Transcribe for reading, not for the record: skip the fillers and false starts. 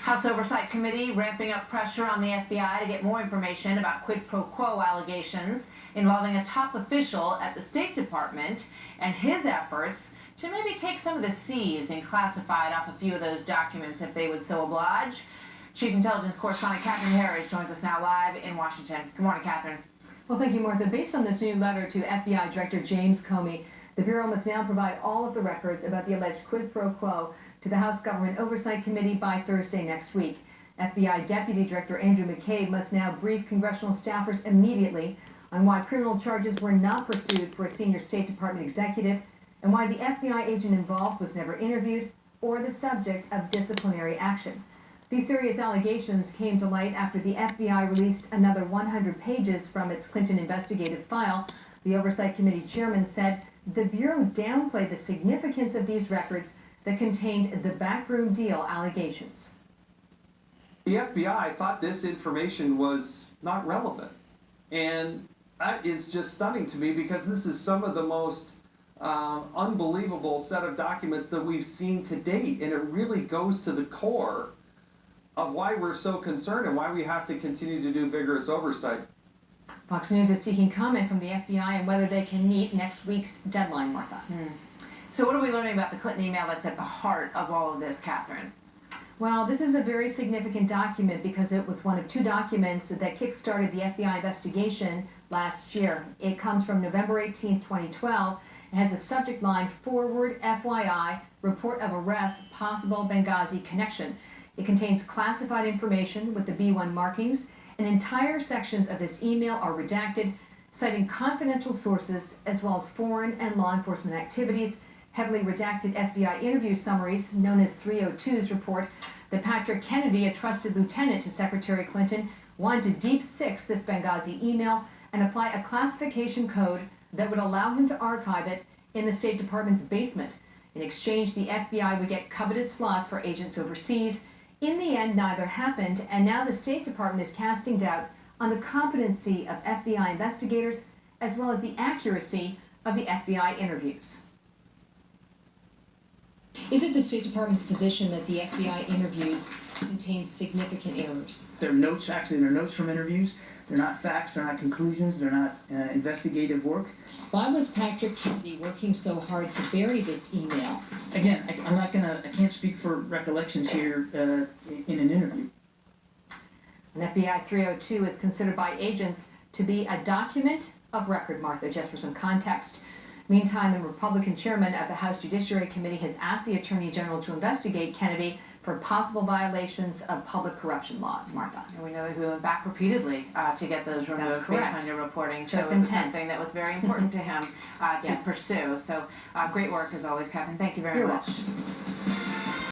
House Oversight Committee ramping up pressure on the FBI to get more information about quid pro quo allegations involving a top official at the State Department and his efforts to maybe take some of the C's and classified off a few of those documents if they would so oblige. Chief Intelligence Correspondent Catherine Harris joins us now live in Washington. Good morning, Catherine. Well, thank you, Martha. Based on this new letter to FBI Director James Comey, the Bureau must now provide all of the records about the alleged quid pro quo to the House Government Oversight Committee by Thursday next week. FBI Deputy Director Andrew McCabe must now brief congressional staffers immediately on why criminal charges were not pursued for a senior State Department executive and why the FBI agent involved was never interviewed or the subject of disciplinary action. These serious allegations came to light after the FBI released another 100 pages from its Clinton investigative file. The Oversight Committee chairman said the Bureau downplayed the significance of these records that contained the backroom deal allegations. The FBI thought this information was not relevant. And that is just stunning to me because this is some of the most unbelievable set of documents that we've seen to date. And it really goes to the core of why we're so concerned and why we have to continue to do vigorous oversight. Fox News is seeking comment from the FBI on whether they can meet next week's deadline, Martha. So what are we learning about the Clinton email that's at the heart of all of this, Catherine? Well, this is a very significant document because it was one of two documents that kick-started the FBI investigation last year. It comes from November 18, 2012. It has the subject line, Forward FYI, Report of Arrest, Possible Benghazi Connection. It contains classified information with the B1 markings, and entire sections of this email are redacted, citing confidential sources as well as foreign and law enforcement activities. Heavily redacted FBI interview summaries, known as 302s, report that P.Kennedy, a trusted lieutenant to Secretary Clinton, wanted to deep six this Benghazi email and apply a classification code that would allow him to archive it in the State Department's basement. In exchange, the FBI would get coveted slots for agents overseas. In the end, neither happened, and now the State Department is casting doubt on the competency of FBI investigators as well as the accuracy of the FBI interviews. Is it the State Department's position that the FBI interviews contain significant errors? They're notes, actually they're notes from interviews. They're not facts, they're not conclusions, they're not investigative work. Why was P.Kennedy working so hard to bury this email? Again, I can't speak for recollections here in an interview. An FBI 302 is considered by agents to be a document of record, Martha, just for some context. Meantime, the Republican chairman of the House Judiciary Committee has asked the Attorney General to investigate Kennedy for possible violations of public corruption laws, Martha. And we know that he went back repeatedly to get those removed based on your reporting. So Just it was intent. something that was very important to him to pursue. So great work as always, Catherine. Thank you very You're much. welcome.